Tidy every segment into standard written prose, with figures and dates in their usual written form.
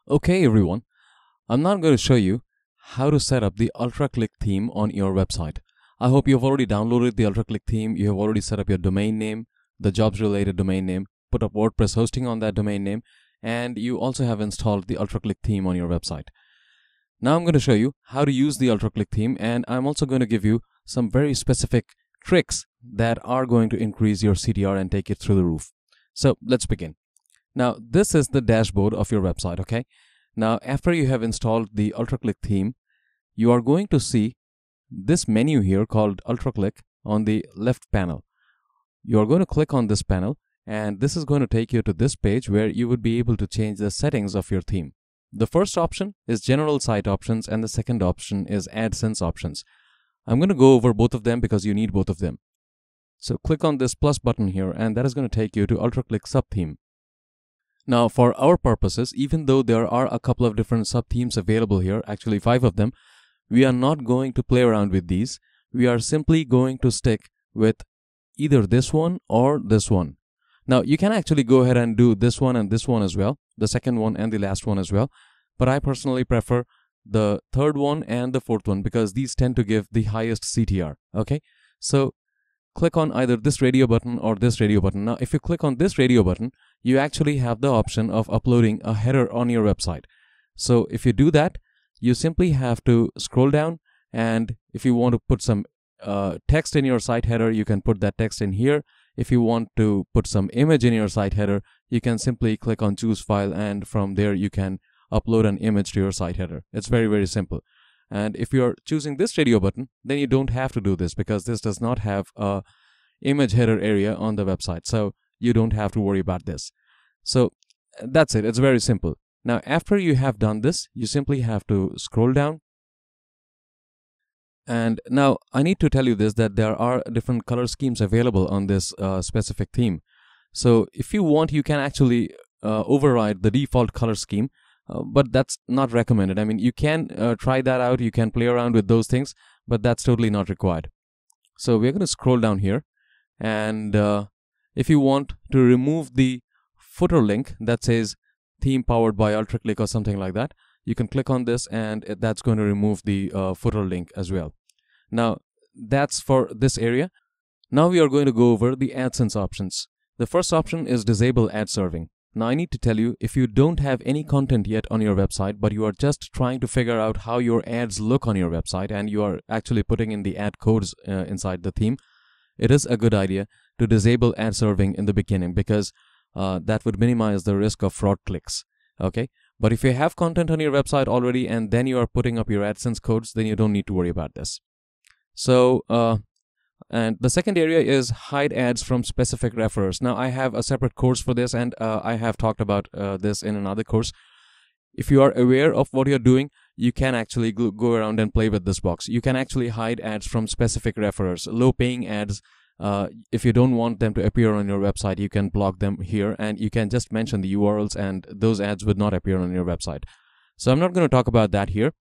Okay everyone, I'm now going to show you how to set up the UltraClick theme on your website. I hope you've already downloaded the UltraClick theme, you have already set up your domain name, the jobs related domain name, put up WordPress hosting on that domain name, and you also have installed the UltraClick theme on your website. Now I'm going to show you how to use the UltraClick theme, and I'm also going to give you some very specific tricks that are going to increase your CTR and take it through the roof. So let's begin. Now this is the dashboard of your website, okay? Now after you have installed the UltraClick theme, you are going to see this menu here called UltraClick on the left panel. You are going to click on this panel and this is going to take you to this page where you would be able to change the settings of your theme. The first option is general site options and the second option is AdSense options. I'm going to go over both of them because you need both of them. So click on this plus button here and that is going to take you to UltraClick subtheme. Now for our purposes, even though there are a couple of different sub-themes available here, actually 5 of them, we are not going to play around with these. We are simply going to stick with either this one or this one. Now you can actually go ahead and do this one and this one as well, the second one and the last one as well. But I personally prefer the third one and the fourth one because these tend to give the highest CTR, okay? So click on either this radio button or this radio button. Now if you click on this radio button, you actually have the option of uploading a header on your website. So if you do that, you simply have to scroll down, and if you want to put some text in your site header, you can put that text in here. If you want to put some image in your site header, you can simply click on choose file, and from there you can upload an image to your site header. It's very, very simple. And if you're choosing this radio button, then you don't have to do this because this does not have a image header area on the website. So you don't have to worry about this. So that's it. It's very simple. Now, after you have done this, you simply have to scroll down. And now I need to tell you this, that there are different color schemes available on this specific theme. So if you want, you can actually override the default color scheme. But that's not recommended. I mean, you can try that out. You can play around with those things, but that's totally not required. So we're going to scroll down here. And if you want to remove the footer link that says theme powered by UltraClick or something like that, you can click on this and that's going to remove the footer link as well. Now, that's for this area. Now we are going to go over the AdSense options. The first option is disable ad serving. Now I need to tell you, if you don't have any content yet on your website, but you are just trying to figure out how your ads look on your website and you are actually putting in the ad codes inside the theme, it is a good idea to disable ad serving in the beginning because that would minimize the risk of fraud clicks. Okay, but if you have content on your website already and then you are putting up your AdSense codes, then you don't need to worry about this. So and the second area is hide ads from specific referrers. Now I have a separate course for this, and I have talked about this in another course. If you are aware of what you're doing, you can actually go around and play with this box. You can actually hide ads from specific referrers, low paying ads. If you don't want them to appear on your website, you can block them here and you can just mention the URLs and those ads would not appear on your website. So I'm not going to talk about that here.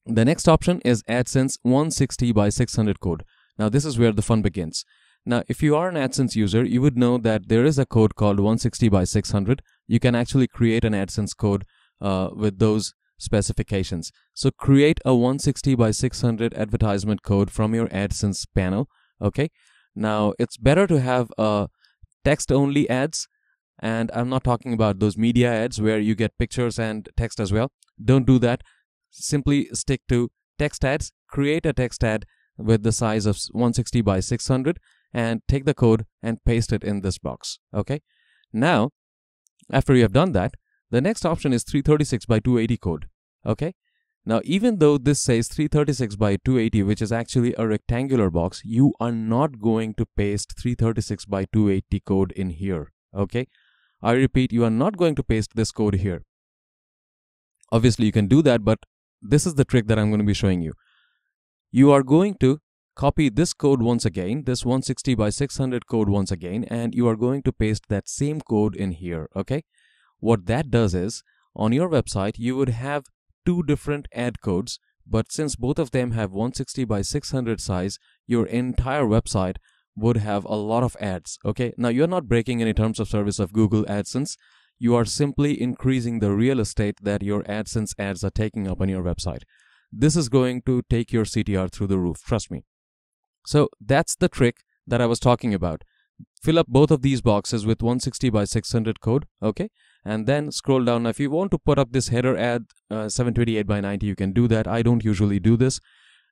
The next option is AdSense 160 by 600 code. Now this is where the fun begins. Now if you are an AdSense user, you would know that there is a code called 160 by 600. You can actually create an AdSense code with those specifications. So create a 160 by 600 advertisement code from your AdSense panel. Okay. Now it's better to have text only ads, and I'm not talking about those media ads where you get pictures and text as well. Don't do that. Simply stick to text ads. Create a text ad with the size of 160 by 600 and take the code and paste it in this box. Okay. Now, after you have done that, the next option is 336 by 280 code. Okay. Now, even though this says 336 by 280, which is actually a rectangular box, you are not going to paste 336 by 280 code in here. Okay. I repeat, you are not going to paste this code here. Obviously, you can do that, but this is the trick that I'm going to be showing you. You are going to copy this code once again, this 160 by 600 code once again, and you are going to paste that same code in here, okay? What that does is, on your website, you would have 2 different ad codes, but since both of them have 160 by 600 size, your entire website would have a lot of ads, okay? Now, you're not breaking any terms of service of Google AdSense. you are simply increasing the real estate that your AdSense ads are taking up on your website. This is going to take your CTR through the roof, trust me. So that's the trick that I was talking about. Fill up both of these boxes with 160 by 600 code, okay? And then scroll down. Now, if you want to put up this header ad 728 by 90, you can do that. I don't usually do this.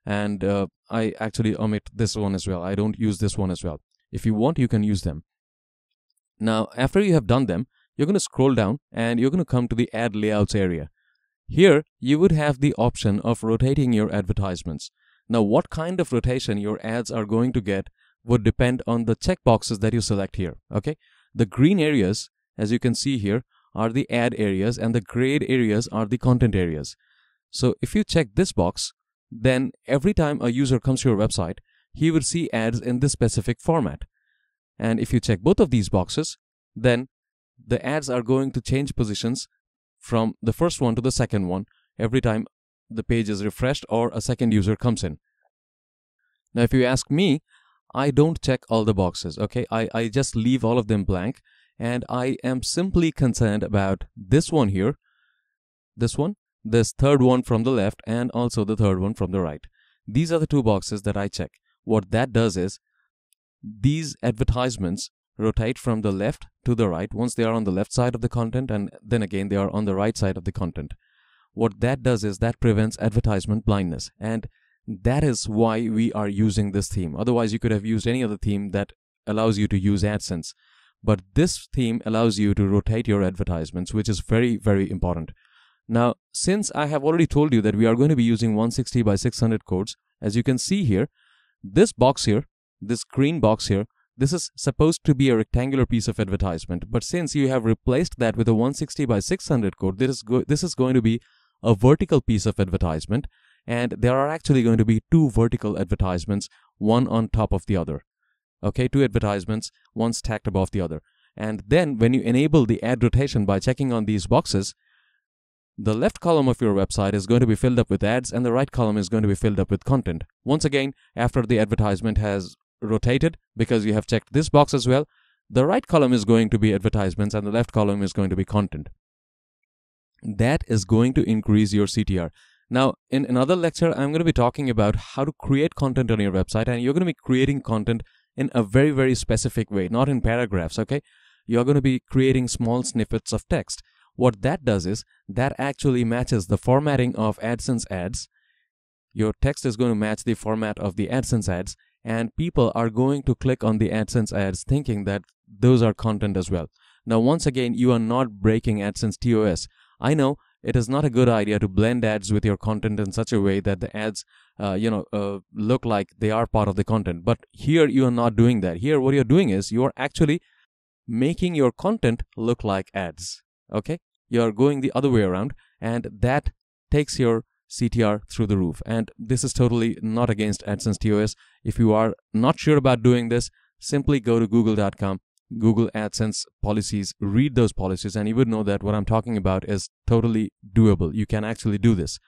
And I actually omit this one as well. I don't use this one as well. If you want, you can use them. Now, after you have done them, you're going to scroll down and you're going to come to the ad layouts area. Here, you would have the option of rotating your advertisements. Now, what kind of rotation your ads are going to get would depend on the checkboxes that you select here, okay? The green areas, as you can see here, are the ad areas, and the grayed areas are the content areas. So if you check this box, then every time a user comes to your website, he would see ads in this specific format. And if you check both of these boxes, then the ads are going to change positions from the first one to the second one every time the page is refreshed or a second user comes in. Now, if you ask me, I don't check all the boxes, okay? I just leave all of them blank, and I am simply concerned about this one here, this one, this third one from the left, and also the third one from the right. These are the two boxes that I check. What that does is, these advertisements rotate from the left to the right once they are on the left side of the content, and then again they are on the right side of the content. What that does is that prevents advertisement blindness, and that is why we are using this theme. Otherwise, you could have used any other theme that allows you to use AdSense. But this theme allows you to rotate your advertisements, which is very, very important. Now, since I have already told you that we are going to be using 160 by 600 codes, as you can see here, this box here, this green box here, this is supposed to be a rectangular piece of advertisement. But since you have replaced that with a 160 by 600 code, this is going to be a vertical piece of advertisement. And there are actually going to be two vertical advertisements, one on top of the other. Okay, two advertisements, one stacked above the other. And then when you enable the ad rotation by checking on these boxes, the left column of your website is going to be filled up with ads and the right column is going to be filled up with content. Once again, after the advertisement has rotated, because you have checked this box as well, the right column is going to be advertisements and the left column is going to be content. That is going to increase your CTR. Now, in another lecture, I'm going to be talking about how to create content on your website, and you're going to be creating content in a very, very specific way, not in paragraphs, okay? You're going to be creating small snippets of text. What that does is, that actually matches the formatting of AdSense ads. Your text is going to match the format of the AdSense ads, and people are going to click on the AdSense ads thinking that those are content as well. Now, once again, you are not breaking AdSense TOS. I know it is not a good idea to blend ads with your content in such a way that the ads, look like they are part of the content. But here you are not doing that. Here what you're doing is you are actually making your content look like ads. Okay? You're going the other way around, and that takes your CTR through the roof. And this is totally not against AdSense TOS. If you are not sure about doing this, simply go to google.com. Google AdSense policies, read those policies, and you would know that what I'm talking about is totally doable. You can actually do this.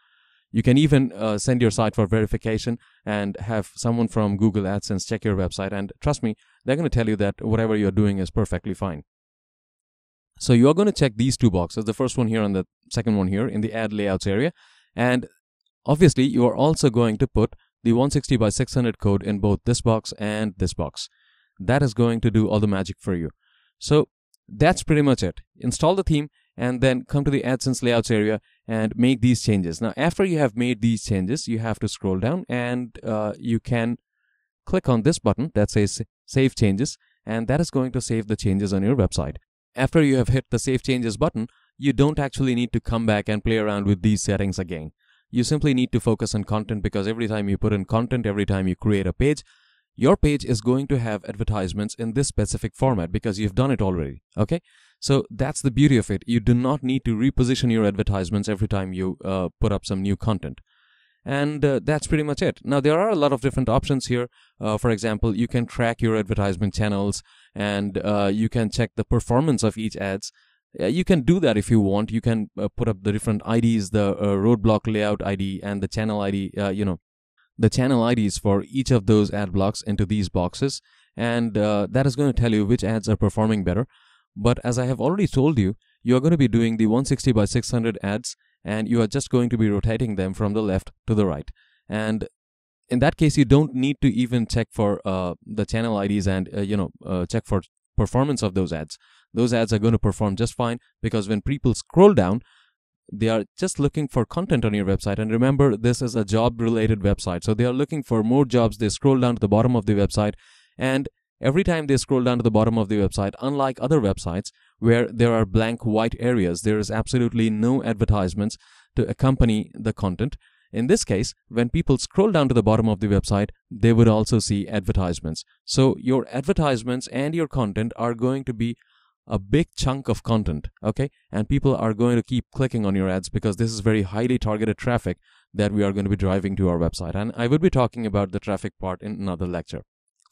You can even send your site for verification and have someone from Google AdSense check your website, and trust me, they're going to tell you that whatever you're doing is perfectly fine. So you're going to check these two boxes, the first one here and the second one here in the ad layouts area, and obviously you are also going to put the 160 by 600 code in both this box and this box. That is going to do all the magic for you. So that's pretty much it. Install the theme and then come to the AdSense layouts area and make these changes. Now, after you have made these changes, you have to scroll down and you can click on this button that says Save Changes, and that is going to save the changes on your website. After you have hit the Save Changes button, you don't actually need to come back and play around with these settings again. You simply need to focus on content, because every time you put in content, every time you create a page, your page is going to have advertisements in this specific format because you've done it already, okay? So that's the beauty of it. You do not need to reposition your advertisements every time you put up some new content. And that's pretty much it. Now, there are a lot of different options here. For example, you can track your advertisement channels, and you can check the performance of each ads. You can do that if you want. You can put up the different IDs, the roadblock layout ID and the channel ID, the channel IDs for each of those ad blocks into these boxes, and that is going to tell you which ads are performing better. But as I have already told you, you are going to be doing the 160 by 600 ads, and you are just going to be rotating them from the left to the right. And in that case, you don't need to even check for the channel IDs and check for performance of those ads. Those ads are going to perform just fine, because when people scroll down, they are just looking for content on your website. And remember, this is a job related website, so they are looking for more jobs. They scroll down to the bottom of the website, and every time they scroll down to the bottom of the website, unlike other websites where there are blank white areas, there is absolutely no advertisements to accompany the content. In this case, when people scroll down to the bottom of the website, they would also see advertisements. So your advertisements and your content are going to be a big chunk of content, okay? And people are going to keep clicking on your ads, because this is very highly targeted traffic that we are going to be driving to our website. And I will be talking about the traffic part in another lecture.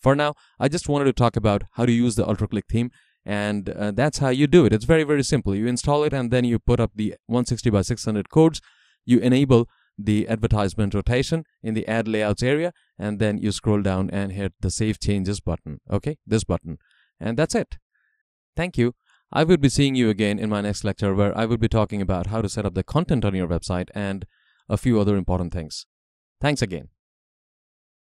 For now, I just wanted to talk about how to use the UltraClick theme, and that's how you do it. It's very, very simple. You install it, and then you put up the 160 by 600 codes. You enable the advertisement rotation in the ad layouts area, and then you scroll down and hit the Save Changes button, okay? This button. And that's it. Thank you. I will be seeing you again in my next lecture, where I will be talking about how to set up the content on your website and a few other important things. Thanks again.